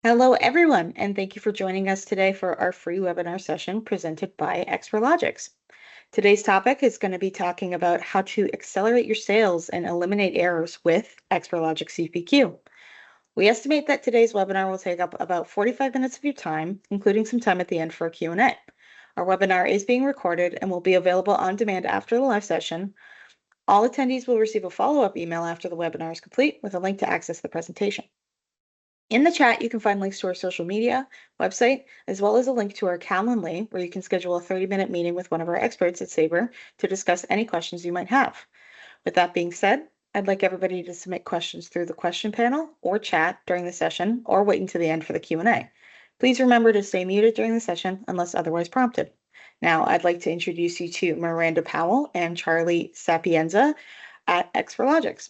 Hello, everyone, and thank you for joining us today for our free webinar session presented by Experlogix. Today's topic is going to be talking about how to accelerate your sales and eliminate errors with Experlogix CPQ. We estimate that today's webinar will take up about 45 minutes of your time, including some time at the end for a Q&A. Our webinar is being recorded and will be available on demand after the live session. All attendees will receive a follow-up email after the webinar is complete with a link to access the presentation. In the chat, you can find links to our social media, website, as well as a link to our Calendly, where you can schedule a 30-minute meeting with one of our experts at Sabre to discuss any questions you might have. With that being said, I'd like everybody to submit questions through the question panel or chat during the session, or wait until the end for the Q&A. Please remember to stay muted during the session unless otherwise prompted. Now, I'd like to introduce you to Miranda Powell and Charlie Sapienza at Experlogix.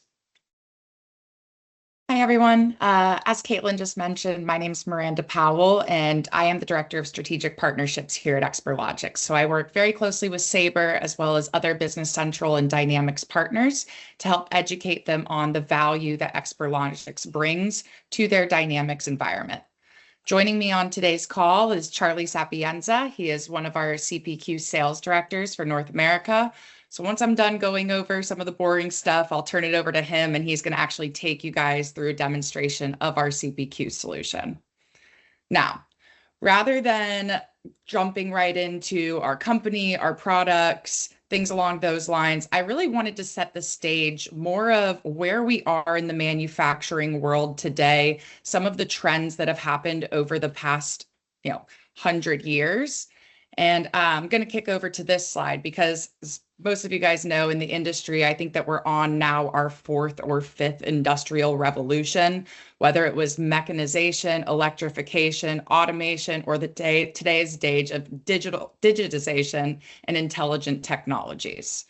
Hi, everyone. As Caitlin just mentioned, my name is Miranda Powell, and I am the Director of Strategic Partnerships here at Experlogix. So I work very closely with Sabre as well as other Business Central and Dynamics partners to help educate them on the value that Experlogix brings to their Dynamics environment. Joining me on today's call is Charlie Sapienza. He is one of our CPQ sales directors for North America. So once I'm done going over some of the boring stuff, I'll turn it over to him, and he's going to actually take you guys through a demonstration of our CPQ solution. Now, rather than jumping right into our company, our products, things along those lines, I really wanted to set the stage more of where we are in the manufacturing world today, some of the trends that have happened over the past, 100 years. And I'm going to kick over to this slide because most of you guys know in the industry, I think that we're on now our fourth or fifth industrial revolution, whether it was mechanization, electrification, automation, or today's stage of digitization and intelligent technologies.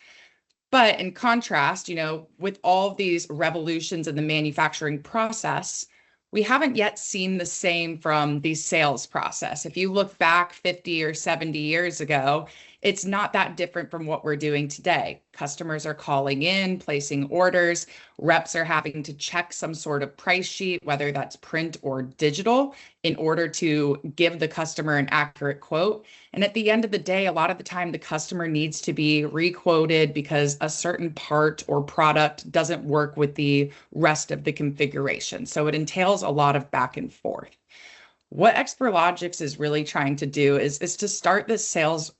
But in contrast, with all of these revolutions in the manufacturing process, we haven't yet seen the same from the sales process. If you look back 50 or 70 years ago, it's not that different from what we're doing today. Customers are calling in, placing orders, reps are having to check some sort of price sheet, whether that's print or digital, in order to give the customer an accurate quote. And at the end of the day, a lot of the time the customer needs to be requoted because a certain part or product doesn't work with the rest of the configuration. So it entails a lot of back and forth. What Experlogix is really trying to do is to start the sales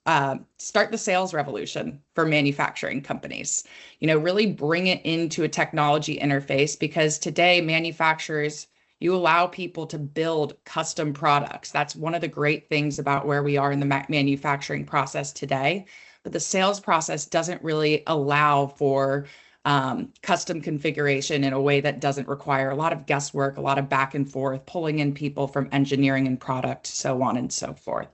revolution for manufacturing companies. Really bring it into a technology interface, because today manufacturers, you allow people to build custom products. That's one of the great things about where we are in the manufacturing process today. But the sales process doesn't really allow for custom configuration in a way that doesn't require a lot of guesswork, a lot of back and forth, pulling in people from engineering and product, so on and so forth.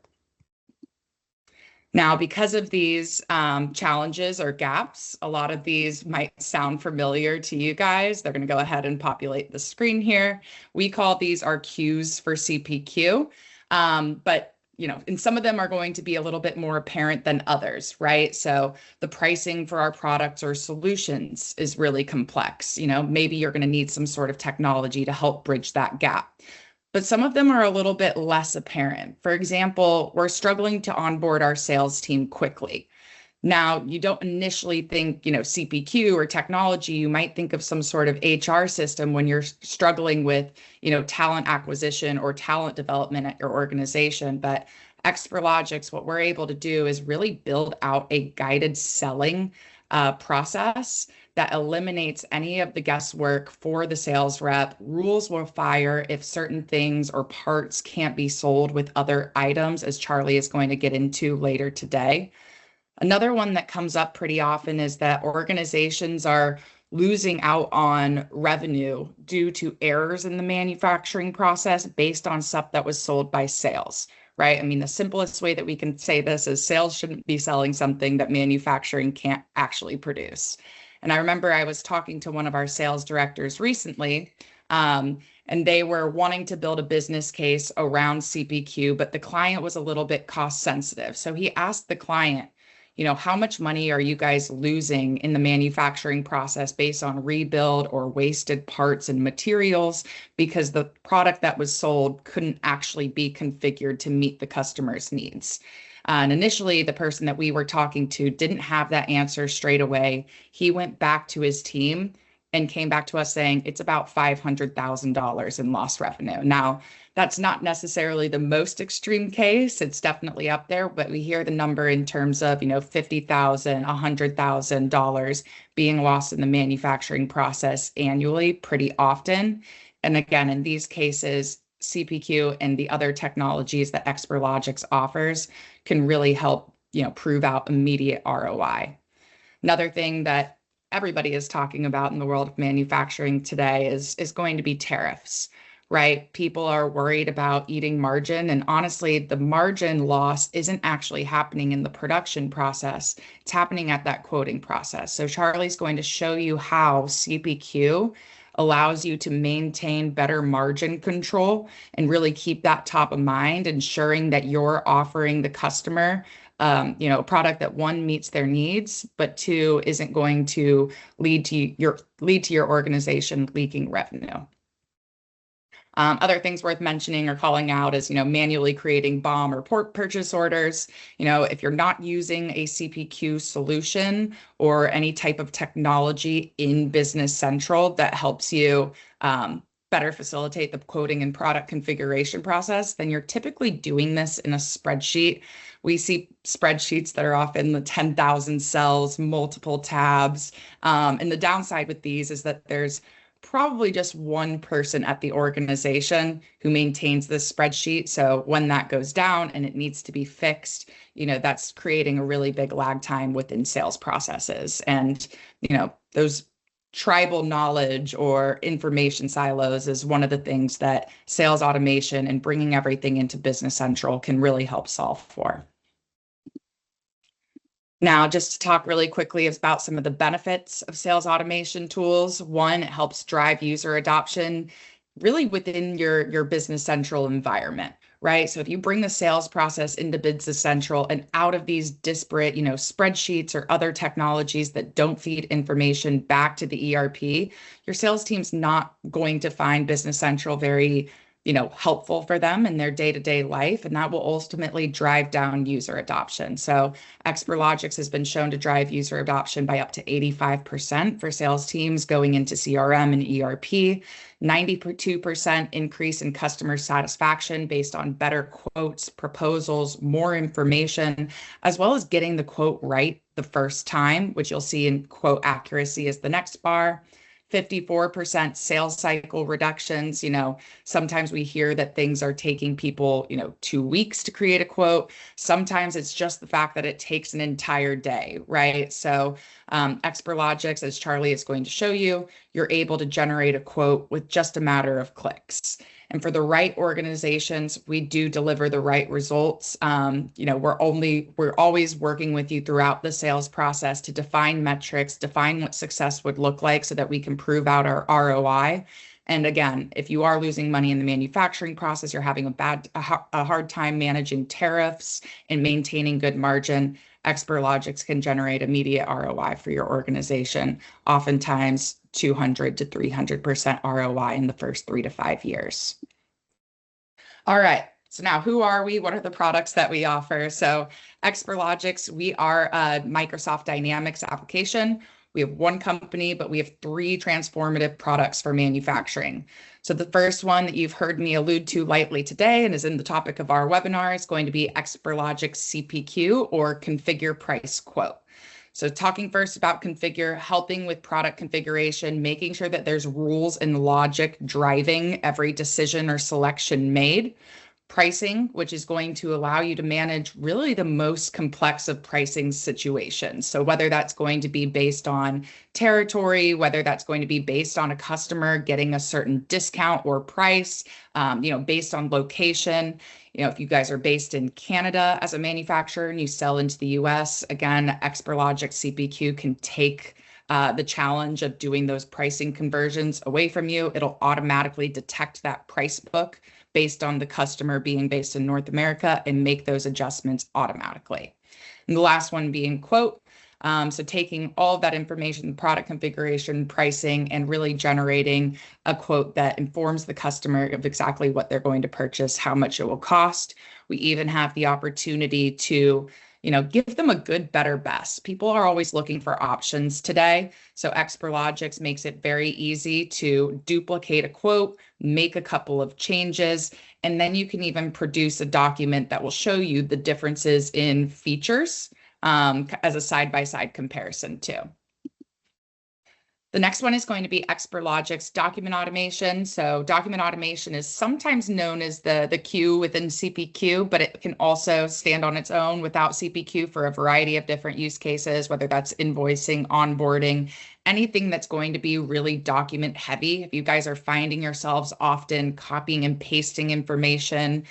Now, because of these challenges or gaps, a lot of these might sound familiar to you guys. They're going to go ahead and populate the screen here. We call these our Qs for CPQ, but and some of them are going to be a little bit more apparent than others, right? So the pricing for our products or solutions is really complex. Maybe you're going to need some sort of technology to help bridge that gap. But some of them are a little bit less apparent. For example, we're struggling to onboard our sales team quickly. Now, you don't initially think, CPQ or technology. You might think of some sort of HR system when you're struggling with, talent acquisition or talent development at your organization. But Experlogix, what we're able to do is really build out a guided selling process that eliminates any of the guesswork for the sales rep. Rules will fire if certain things or parts can't be sold with other items, as Charlie is going to get into later today. Another one that comes up pretty often is that organizations are losing out on revenue due to errors in the manufacturing process based on stuff that was sold by sales, right? I mean, the simplest way that we can say this is sales shouldn't be selling something that manufacturing can't actually produce. And I remember I was talking to one of our sales directors recently, and they were wanting to build a business case around CPQ, but the client was a little bit cost sensitive. So he asked the client, how much money are you guys losing in the manufacturing process based on rebuild or wasted parts and materials because the product that was sold couldn't actually be configured to meet the customer's needs? And initially, the person that we were talking to didn't have that answer straight away. He went back to his team and came back to us saying it's about $500,000 in lost revenue. Now, that's not necessarily the most extreme case. It's definitely up there, but we hear the number in terms of, $50,000, $100,000 being lost in the manufacturing process annually pretty often. And again, in these cases, CPQ and the other technologies that Experlogix offers can really help, prove out immediate ROI. Another thing that everybody is talking about in the world of manufacturing today is going to be tariffs, right? People are worried about eating margin. And honestly, the margin loss isn't actually happening in the production process. It's happening at that quoting process. So Charlie's going to show you how CPQ allows you to maintain better margin control and really keep that top of mind, ensuring that you're offering the customer a product that, one, meets their needs, but two, isn't going to lead to your organization leaking revenue. Other things worth mentioning or calling out is, manually creating BOM or purchase orders. If you're not using a CPQ solution or any type of technology in Business Central that helps you better facilitate the quoting and product configuration process, then you're typically doing this in a spreadsheet. We see spreadsheets that are often the 10,000 cells, multiple tabs. And the downside with these is that there's probably just one person at the organization who maintains this spreadsheet. So when that goes down and it needs to be fixed, that's creating a really big lag time within sales processes. And, those tribal knowledge or information silos is one of the things that sales automation and bringing everything into Business Central can really help solve for. Now, just to talk really quickly about some of the benefits of sales automation tools. One, it helps drive user adoption really within your Business Central environment, right? So if you bring the sales process into Business Central and out of these disparate, spreadsheets or other technologies that don't feed information back to the ERP, your sales team's not going to find Business Central very helpful for them in their day-to-day life, and that will ultimately drive down user adoption. So Experlogix has been shown to drive user adoption by up to 85% for sales teams going into CRM and ERP, 92% increase in customer satisfaction based on better quotes, proposals, more information, as well as getting the quote right the first time, which you'll see in quote accuracy is the next bar. 54% sales cycle reductions. Sometimes we hear that things are taking people, 2 weeks to create a quote. Sometimes it's just the fact that it takes an entire day, right? So Experlogix, as Charlie is going to show you, you're able to generate a quote with just a matter of clicks. And for the right organizations, we do deliver the right results. We're always working with you throughout the sales process to define metrics, define what success would look like so that we can prove out our ROI. And again, if you are losing money in the manufacturing process, you're having a hard time managing tariffs and maintaining good margin, Experlogix can generate immediate ROI for your organization, oftentimes 200 to 300% ROI in the first 3 to 5 years. All right. So now who are we? What are the products that we offer? So Experlogix, we are a Microsoft Dynamics application. We have one company, but we have 3 transformative products for manufacturing. So the first one that you've heard me allude to lightly today and is in the topic of our webinar is going to be Experlogix CPQ, or Configure Price Quote. So talking first about configure, helping with product configuration, making sure that there's rules and logic driving every decision or selection made. Pricing, which is going to allow you to manage really the most complex of pricing situations. So whether that's going to be based on territory, whether that's going to be based on a customer getting a certain discount or price, based on location. If you guys are based in Canada as a manufacturer and you sell into the US, again, Experlogix CPQ can take the challenge of doing those pricing conversions away from you. It'll automatically detect that price book based on the customer being based in North America and make those adjustments automatically. And the last one being quote. So taking all of that information, product configuration, pricing, and really generating a quote that informs the customer of exactly what they're going to purchase, how much it will cost. We even have the opportunity to, give them a good, better, best. People are always looking for options today. So Experlogix makes it very easy to duplicate a quote, make a couple of changes, and then you can even produce a document that will show you the differences in features as a side-by-side comparison too. The next one is going to be Experlogix document automation. So document automation is sometimes known as the Q within CPQ, but it can also stand on its own without CPQ for a variety of different use cases, whether that's invoicing, onboarding, anything that's going to be really document heavy. If you guys are finding yourselves often copying and pasting information,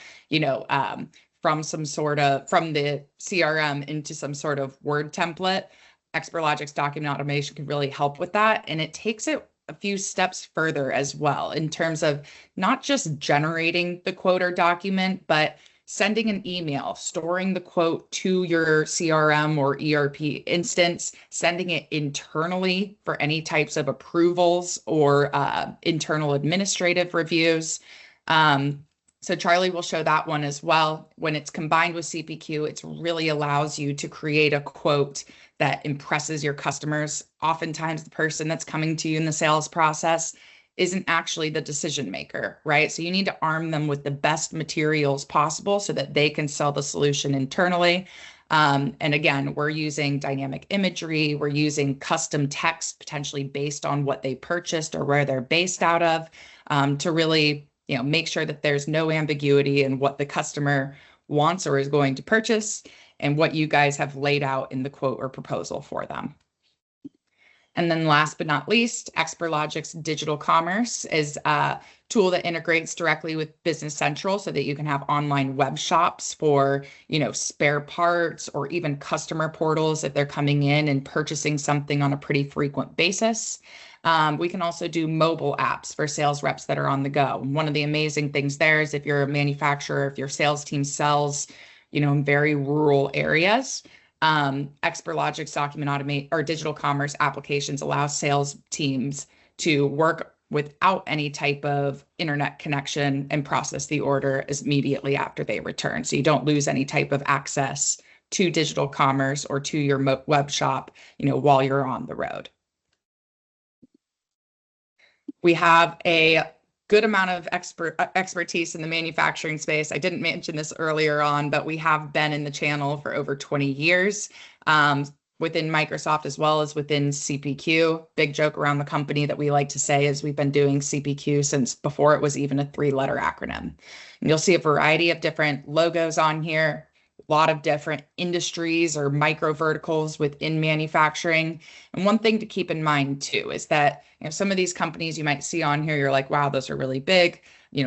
from the CRM into some sort of Word template, Experlogix document automation can really help with that. And it takes it a few steps further as well in terms of not just generating the quote or document, but sending an email, storing the quote to your CRM or ERP instance, sending it internally for any types of approvals or internal administrative reviews. So Charlie will show that one as well. When it's combined with CPQ, it really allows you to create a quote that impresses your customers. Oftentimes the person that's coming to you in the sales process isn't actually the decision maker, right? So you need to arm them with the best materials possible so that they can sell the solution internally. And again, we're using dynamic imagery, we're using custom text potentially based on what they purchased or where they're based out of, to really make sure that there's no ambiguity in what the customer wants or is going to purchase and what you guys have laid out in the quote or proposal for them. And then last but not least, Experlogix Digital Commerce is a tool that integrates directly with Business Central so that you can have online web shops for, spare parts or even customer portals if they're coming in and purchasing something on a pretty frequent basis. We can also do mobile apps for sales reps that are on the go. One of the amazing things there is if you're a manufacturer, if your sales team sells, in very rural areas, Experlogix document automate or digital commerce applications allow sales teams to work without any type of internet connection and process the order immediately after they return. So you don't lose any type of access to digital commerce or to your web shop, while you're on the road. We have a good amount of expertise in the manufacturing space. I didn't mention this earlier on, but we have been in the channel for over 20 years within Microsoft as well as within CPQ. Big joke around the company that we like to say is we've been doing CPQ since before it was even a 3-letter acronym. And you'll see a variety of different logos on here, a lot of different industries or micro verticals within manufacturing. And one thing to keep in mind too is that some of these companies you might see on here, you're like, wow, those are really big.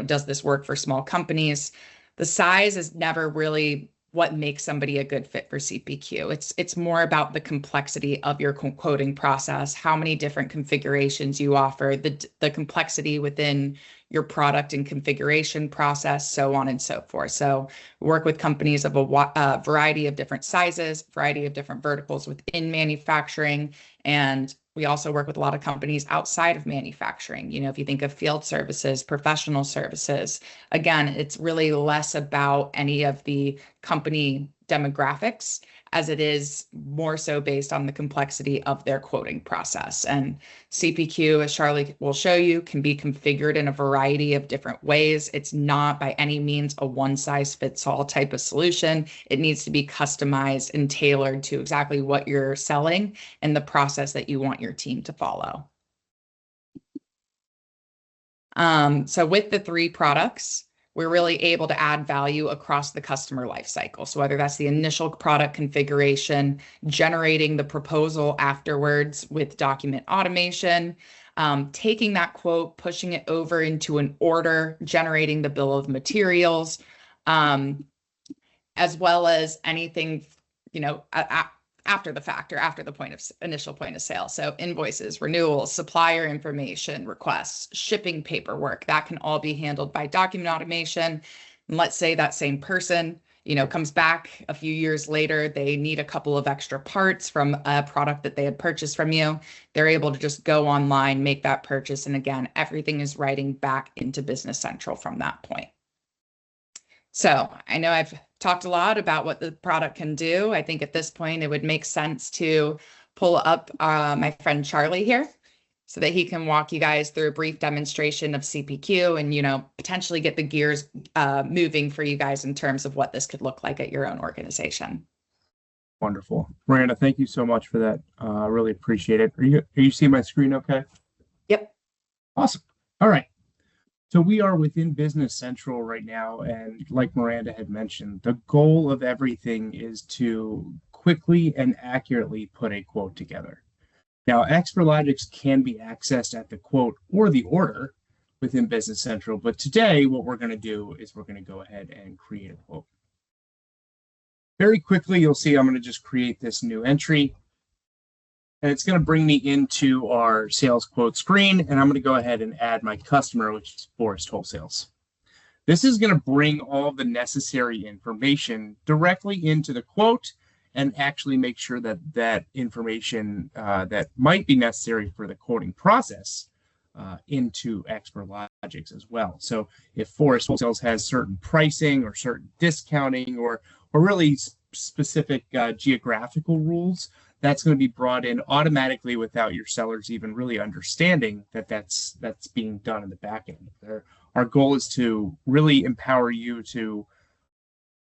Does this work for small companies? The size is never really what makes somebody a good fit for CPQ. It's more about the complexity of your quoting process, how many different configurations you offer, the complexity within your product and configuration process, so on and so forth. So we work with companies of a variety of different sizes, variety of different verticals within manufacturing, and we also work with a lot of companies outside of manufacturing. If you think of field services, professional services, again, it's really less about any of the company demographics as it is more so based on the complexity of their quoting process. And CPQ, as Charlie will show you, can be configured in a variety of different ways. It's not by any means a one-size-fits-all type of solution. It needs to be customized and tailored to exactly what you're selling and the process that you want your team to follow. So with the 3 products, we're really able to add value across the customer lifecycle. So whether that's the initial product configuration, generating the proposal afterwards with document automation, taking that quote, pushing it over into an order, generating the bill of materials, as well as anything, after the fact or after the initial point of sale. So invoices, renewals, supplier information, requests, shipping paperwork, that can all be handled by document automation. And let's say that same person comes back a few years later, they need a couple of extra parts from a product that they had purchased from you. They're able to just go online, make that purchase. And again, everything is writing back into Business Central from that point. So I know I've talked a lot about what the product can do. I think at this point, it would make sense to pull up my friend Charlie here so that he can walk you guys through a brief demonstration of CPQ and, potentially get the gears moving for you guys in terms of what this could look like at your own organization. Wonderful. Miranda, thank you so much for that. I really appreciate it. Are you seeing my screen okay? Yep. Awesome. All right. So we are within Business Central right now, and like Miranda had mentioned, the goal of everything is to quickly and accurately put a quote together. Now, Experlogix can be accessed at the quote or the order within Business Central, but today what we're going to do is we're going to go ahead and create a quote. Very quickly, you'll see I'm going to just create this new entry, and it's going to bring me into our sales quote screen, and I'm going to go ahead and add my customer, which is Forest Wholesales. This is going to bring all the necessary information directly into the quote and actually make sure that that information that might be necessary for the quoting process into Experlogix as well. So if Forest Wholesales has certain pricing or certain discounting or really specific geographical rules, that's going to be brought in automatically without your sellers even really understanding that that's being done in the back end. Our goal is to really empower you to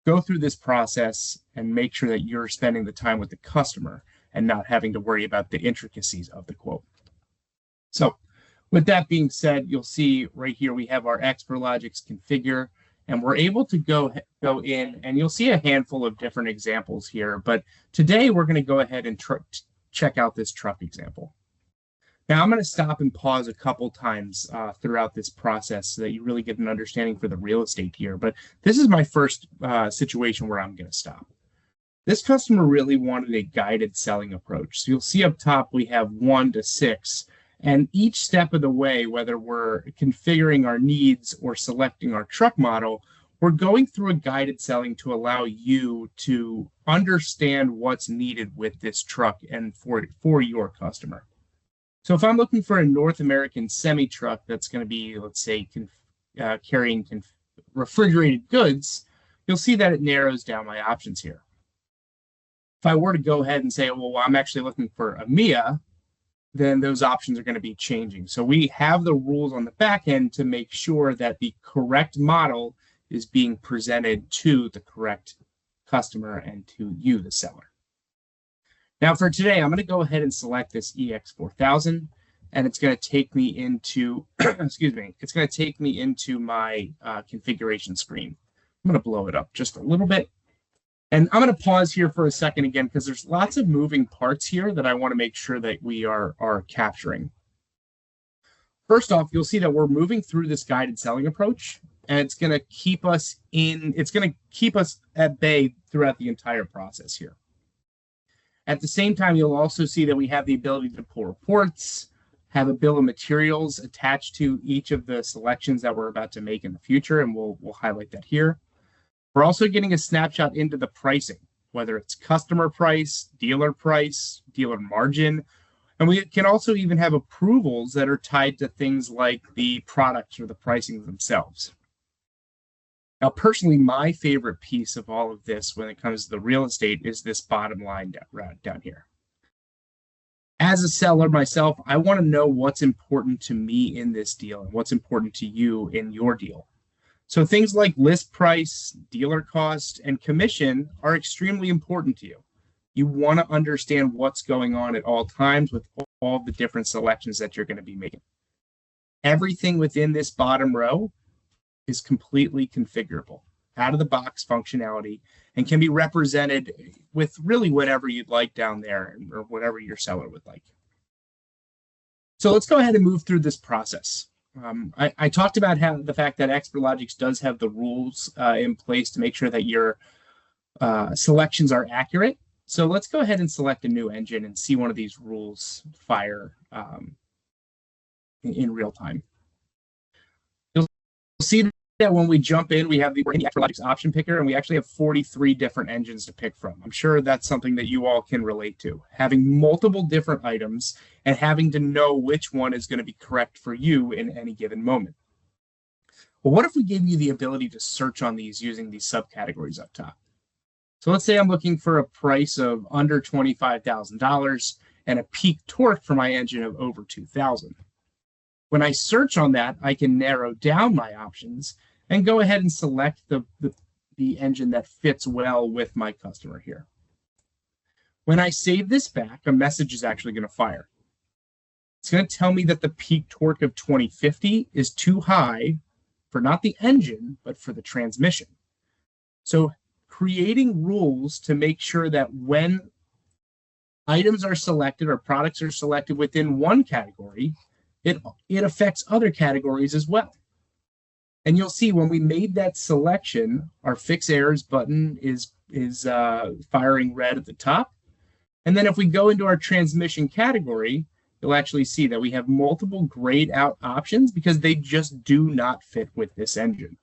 go through this process and make sure that you're spending the time with the customer and not having to worry about the intricacies of the quote. So with that being said, you'll see right here we have our Experlogix configure, and we're able to go in, and you'll see a handful of different examples here. But today we're going to go ahead and check out this truck example. Now I'm going to stop and pause a couple times throughout this process so that you really get an understanding for the real estate here. But this is my first situation where I'm going to stop. This customer really wanted a guided selling approach. So you'll see up top we have 1 to 6. And each step of the way, whether we're configuring our needs or selecting our truck model, we're going through a guided selling to allow you to understand what's needed with this truck and for your customer. So if I'm looking for a North American semi-truck that's going to be, let's say, carrying refrigerated goods, you'll see that it narrows down my options here. If I were to go ahead and say, well, I'm actually looking for a MIA, then those options are going to be changing. So we have the rules on the back end to make sure that the correct model is being presented to the correct customer and to you, the seller. Now for today, I'm going to go ahead and select this EX4000, and it's going to take me into, excuse me, it's going to take me into my configuration screen. I'm going to blow it up just a little bit. And I'm going to pause here for a second again, because there's lots of moving parts here that I want to make sure that we are capturing. First off, you'll see that we're moving through this guided selling approach, and it's going to keep us at bay throughout the entire process here. At the same time, you'll also see that we have the ability to pull reports, have a bill of materials attached to each of the selections that we're about to make in the future, and we'll highlight that here. We're also getting a snapshot into the pricing, whether it's customer price, dealer margin, and we can also even have approvals that are tied to things like the products or the pricing themselves. Now, personally, my favorite piece of all of this when it comes to the real estate is this bottom line down here. As a seller myself, I want to know what's important to me in this deal and what's important to you in your deal. So things like list price, dealer cost, and commission are extremely important to you. You want to understand what's going on at all times with all the different selections that you're going to be making. Everything within this bottom row is completely configurable, out of the box functionality, and can be represented with really whatever you'd like down there or whatever your seller would like. So let's go ahead and move through this process. I talked about the fact that Experlogix does have the rules in place to make sure that your selections are accurate. So let's go ahead and select a new engine and see one of these rules fire in real time. You'll see that when we jump in, we have the Experlogix option picker, and we actually have 43 different engines to pick from. I'm sure that's something that you all can relate to. Having multiple different items and having to know which one is going to be correct for you in any given moment. Well, what if we gave you the ability to search on these using these subcategories up top? So let's say I'm looking for a price of under $25,000 and a peak torque for my engine of over 2,000. When I search on that, I can narrow down my options and go ahead and select the engine that fits well with my customer here. When I save this back, a message is actually going to fire. It's going to tell me that the peak torque of 2050 is too high for not the engine, but for the transmission. So creating rules to make sure that when items are selected or products are selected within one category, it affects other categories as well. And you'll see when we made that selection, our fix errors button is firing red at the top. And then if we go into our transmission category, you'll actually see that we have multiple grayed out options because they just do not fit with this engine.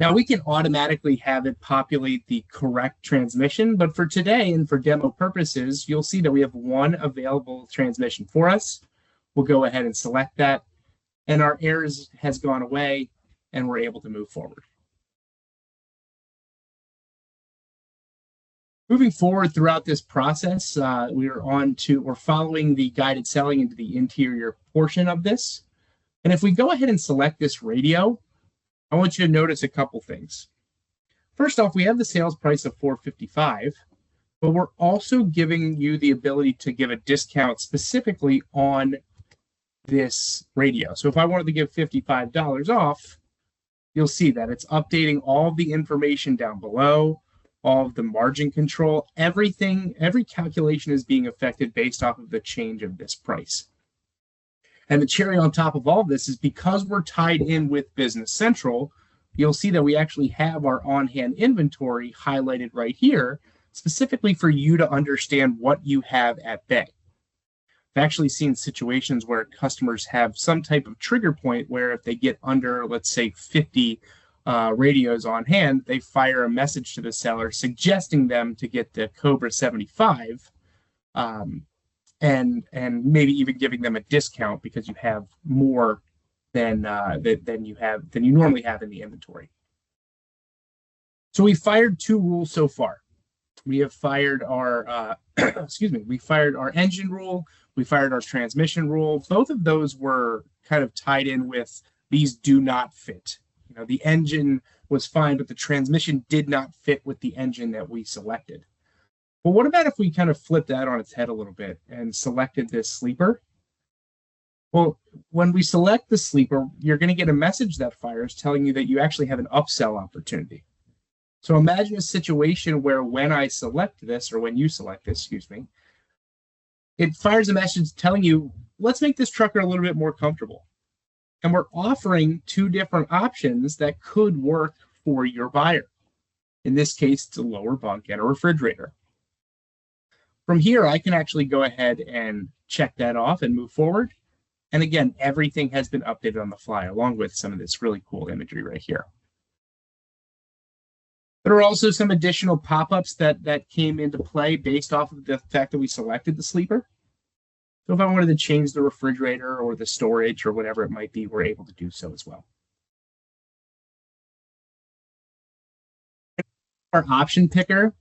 Now we can automatically have it populate the correct transmission, but for today and for demo purposes, you'll see that we have one available transmission for us. We'll go ahead and select that, and our errors has gone away, and we're able to move forward. Moving forward throughout this process, we're following the guided selling into the interior portion of this. And if we go ahead and select this radio, I want you to notice a couple things. First off, we have the sales price of $455, but we're also giving you the ability to give a discount specifically on this radio. So if I wanted to give $55 off, you'll see that it's updating all of the information down below, all of the margin control, everything, every calculation is being affected based off of the change of this price. And the cherry on top of all of this is because we're tied in with Business Central, you'll see that we actually have our on-hand inventory highlighted right here, specifically for you to understand what you have at bay. I've actually seen situations where customers have some type of trigger point where if they get under, let's say, 50 radios on hand, they fire a message to the seller suggesting them to get the Cobra 75 and maybe even giving them a discount because you have more than you normally have in the inventory. So we fired two rules so far. We have fired our we fired our engine rule. We fired our transmission rule. Both of those were kind of tied in with these do not fit. You know, the engine was fine, but the transmission did not fit with the engine that we selected. Well, what about if we kind of flipped that on its head a little bit and selected this sleeper? Well, when we select the sleeper, you're going to get a message that fires telling you that you actually have an upsell opportunity. So imagine a situation where when I select this, or when you select this, excuse me, it fires a message telling you, let's make this trucker a little bit more comfortable. And we're offering two different options that could work for your buyer. In this case, it's a lower bunk and a refrigerator. From here, I can actually go ahead and check that off and move forward. And again, everything has been updated on the fly, along with some of this really cool imagery right here. There are also some additional pop-ups that came into play based off of the fact that we selected the sleeper. So if I wanted to change the refrigerator or the storage or whatever it might be, we're able to do so as well. Our option picker,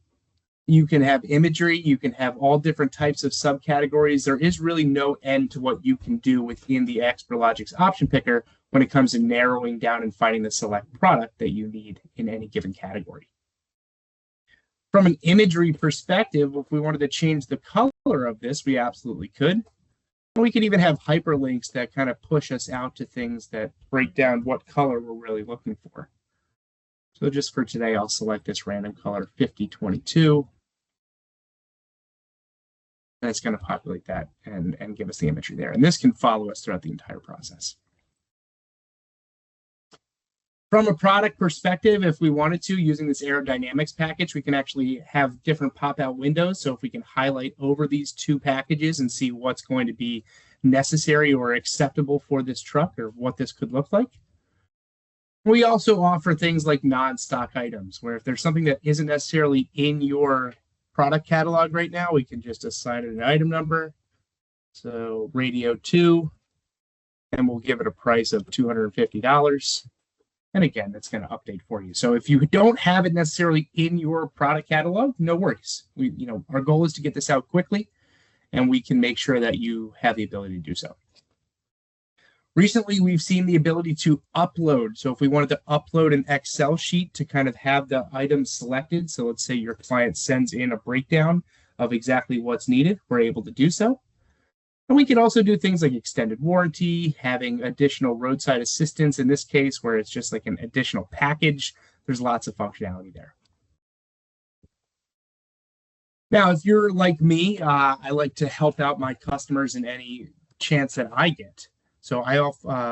you can have imagery, you can have all different types of subcategories. There is really no end to what you can do within the Experlogix option picker when it comes to narrowing down and finding the select product that you need in any given category. From an imagery perspective, if we wanted to change the color of this, we absolutely could. We could even have hyperlinks that kind of push us out to things that break down what color we're really looking for. So just for today, I'll select this random color 5022. And it's going to populate that and give us the imagery there. And this can follow us throughout the entire process. From a product perspective, if we wanted to, using this aerodynamics package, we can actually have different pop-out windows. So if we can highlight over these two packages and see what's going to be necessary or acceptable for this truck or what this could look like. We also offer things like non-stock items, where if there's something that isn't necessarily in your product catalog right now, we can just assign it an item number. So radio 2, and we'll give it a price of $250. And again, it's going to update for you. So if you don't have it necessarily in your product catalog, no worries. Our goal is to get this out quickly, and we can make sure that you have the ability to do so. Recently, we've seen the ability to upload. So if we wanted to upload an Excel sheet to kind of have the items selected, so let's say your client sends in a breakdown of exactly what's needed, we're able to do so. And we can also do things like extended warranty, having additional roadside assistance in this case, where it's just like an additional package. There's lots of functionality there. Now, if you're like me, I like to help out my customers in any chance that I get. So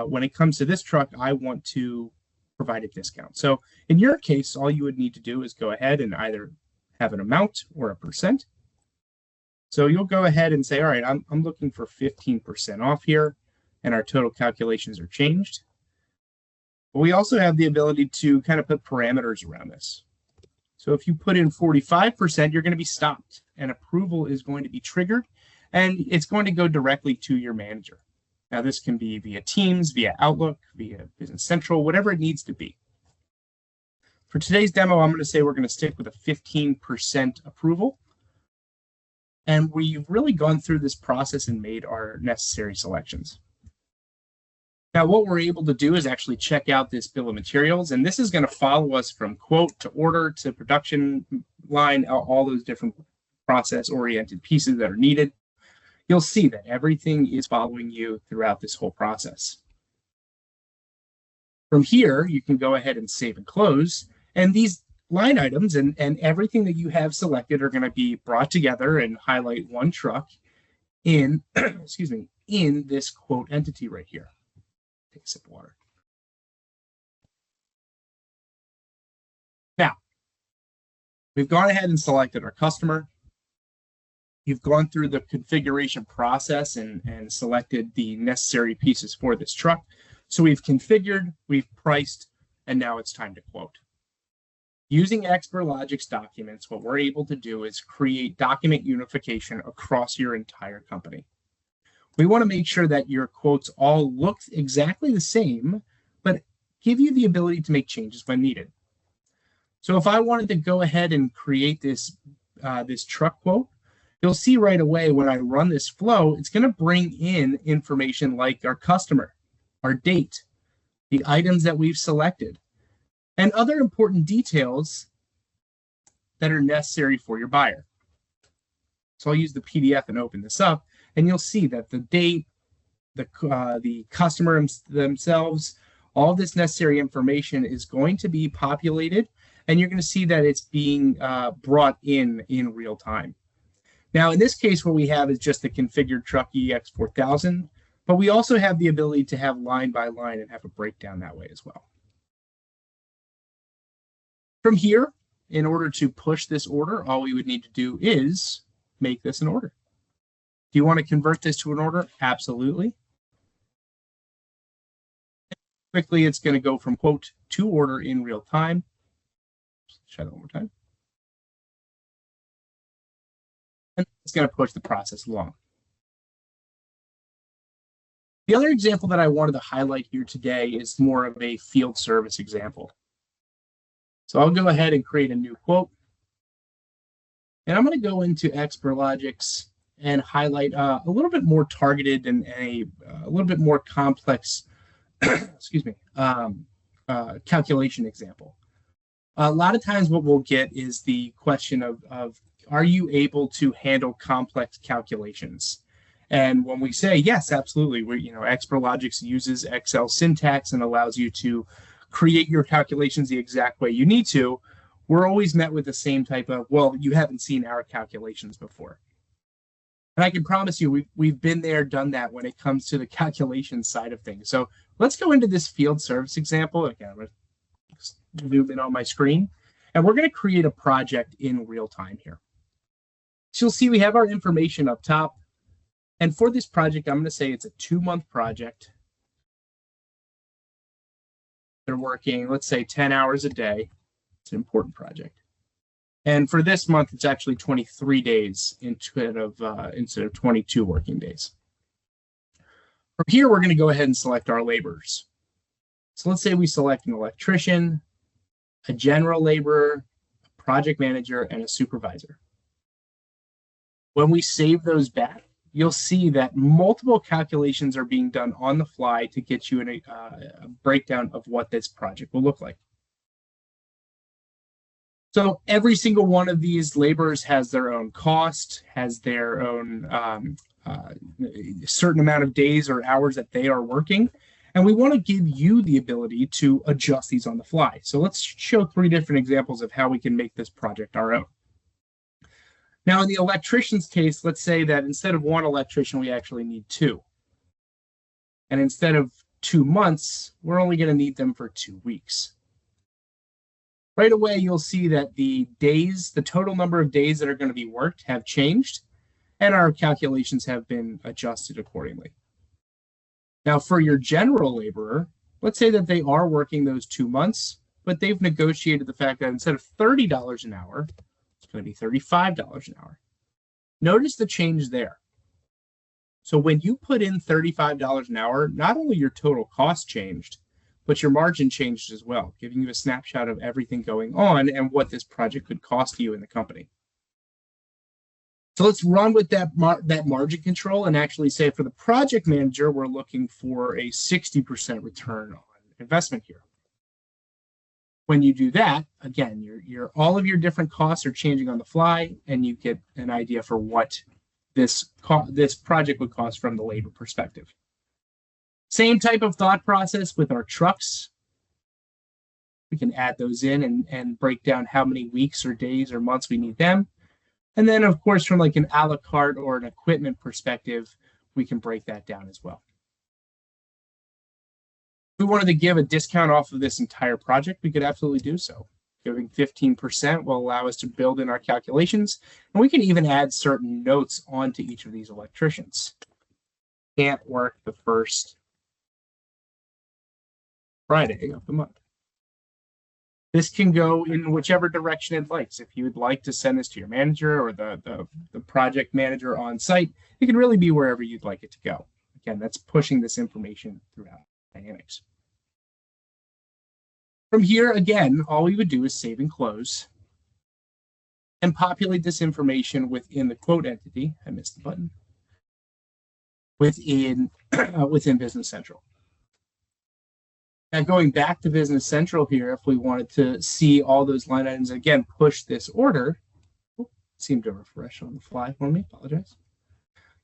when it comes to this truck, I want to provide a discount. So in your case, all you would need to do is go ahead and either have an amount or a percent. So you'll go ahead and say, all right, I'm looking for 15% off here, and our total calculations are changed. But we also have the ability to kind of put parameters around this. So if you put in 45%, you're going to be stopped, and approval is going to be triggered, and it's going to go directly to your manager. Now, this can be via Teams, via Outlook, via Business Central, whatever it needs to be. For today's demo, I'm going to say we're going to stick with a 15% approval. And we've really gone through this process and made our necessary selections. Now, what we're able to do is actually check out this bill of materials, and this is going to follow us from quote to order to production line, all those different process-oriented pieces that are needed. You'll see that everything is following you throughout this whole process. From here, you can go ahead and save and close, and these line items and everything that you have selected are going to be brought together and highlight one truck in, in this quote entity right here. Take a sip of water. Now, we've gone ahead and selected our customer. You've gone through the configuration process and selected the necessary pieces for this truck. So we've configured, we've priced, and now it's time to quote. Using Experlogix documents, what we're able to do is create document unification across your entire company. We want to make sure that your quotes all look exactly the same, but give you the ability to make changes when needed. So if I wanted to go ahead and create this truck quote, you'll see right away when I run this flow, it's going to bring in information like our customer, our date, the items that we've selected, and other important details that are necessary for your buyer. So I'll use the PDF and open this up, and you'll see that the date, the customer themselves, all this necessary information is going to be populated, and you're going to see that it's being brought in real time. Now, in this case, what we have is just the configured truck EX4000, but we also have the ability to have line by line and have a breakdown that way as well. From here, in order to push this order, all we would need to do is make this an order. Do you want to convert this to an order? Absolutely. Quickly, it's going to go from quote to order in real time. Let's try that one more time. And it's going to push the process along. The other example that I wanted to highlight here today is more of a field service example. So I'll go ahead and create a new quote. And I'm going to go into Experlogix and highlight a little bit more targeted and a little bit more complex calculation example. A lot of times what we'll get is the question of are you able to handle complex calculations? And when we say yes, absolutely, Experlogix uses Excel syntax and allows you to create your calculations the exact way you need to, we're always met with the same type of, well, you haven't seen our calculations before. And I can promise you, we've been there, done that when it comes to the calculation side of things. So let's go into this field service example. Again, I'm going to zoom in on my screen, and we're going to create a project in real time here. So you'll see we have our information up top. And for this project, I'm going to say it's a 2-month project. they're working, let's say 10 hours a day. It's an important project. And for this month, it's actually 23 days instead of 22 working days. From here, we're going to go ahead and select our laborers. So let's say we select an electrician, a general laborer, a project manager, and a supervisor. When we save those back, you'll see that multiple calculations are being done on the fly to get you a breakdown of what this project will look like. So every single one of these laborers has their own cost, has their own certain amount of days or hours that they are working. And we want to give you the ability to adjust these on the fly. So let's show 3 different examples of how we can make this project our own. Now, in the electrician's case, let's say that instead of 1 electrician, we actually need 2. And instead of 2 months, we're only going to need them for 2 weeks. Right away, you'll see that the total number of days that are going to be worked have changed, and our calculations have been adjusted accordingly. Now, for your general laborer, let's say that they are working those 2 months, but they've negotiated the fact that instead of $30 an hour, it's going to be $35 an hour. Notice the change there. So when you put in $35 an hour, not only your total cost changed, but your margin changed as well, giving you a snapshot of everything going on and what this project could cost you in the company. So let's run with that margin control and actually say for the project manager, we're looking for a 60% return on investment here. When you do that, again, all of your different costs are changing on the fly, and you get an idea for what this project would cost from the labor perspective. Same type of thought process with our trucks. We can add those in and break down how many weeks or days or months we need them. And then, of course, from like an a la carte or an equipment perspective, we can break that down as well. If we wanted to give a discount off of this entire project, we could absolutely do so. Giving 15% will allow us to build in our calculations, and we can even add certain notes onto each of these electricians. Can't work the first Friday of the month. This can go in whichever direction it likes. If you would like to send this to your manager or the project manager on site, it can really be wherever you'd like it to go. Again, that's pushing this information throughout Dynamics. From here, again, all we would do is save and close and populate this information within the quote entity. I missed the button. Within Business Central. Now, going back to Business Central here, if we wanted to see all those line items, again, push this order, seemed to refresh on the fly for me, apologize.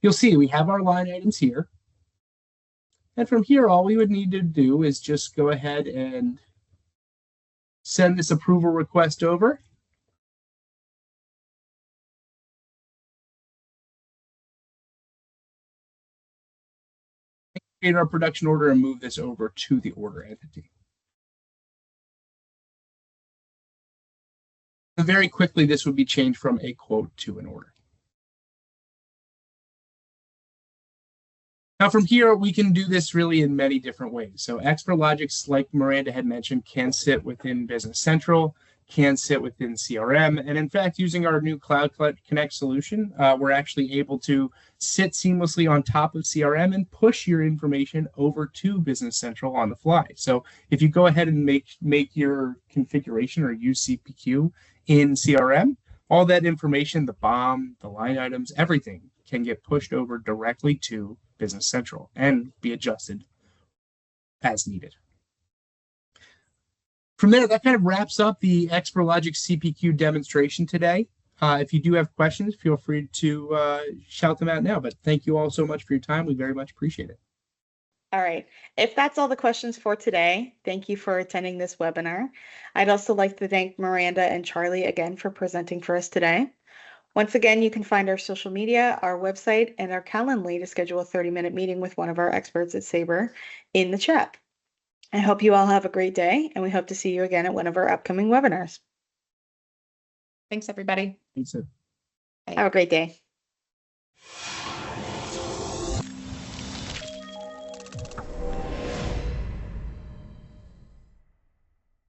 You'll see we have our line items here. And from here, all we would need to do is just go ahead and send this approval request over. Create our production order and move this over to the order entity. And very quickly, this would be changed from a quote to an order. Now from here, we can do this really in many different ways. So Experlogix, like Miranda had mentioned, can sit within Business Central, can sit within CRM. And in fact, using our new Cloud Connect solution, we're actually able to sit seamlessly on top of CRM and push your information over to Business Central on the fly. So if you go ahead and make your configuration or use CPQ in CRM, all that information, the BOM, the line items, everything can get pushed over directly to Business Central and be adjusted as needed. From there, that kind of wraps up the Experlogix CPQ demonstration today. If you do have questions, feel free to shout them out now. But thank you all so much for your time. We very much appreciate it. All right. If that's all the questions for today, thank you for attending this webinar. I'd also like to thank Miranda and Charlie again for presenting for us today. Once again, you can find our social media, our website, and our Calendly to schedule a 30-minute meeting with one of our experts at Sabre in the chat. I hope you all have a great day, and we hope to see you again at one of our upcoming webinars. Thanks, everybody. Thanks. Have a great day.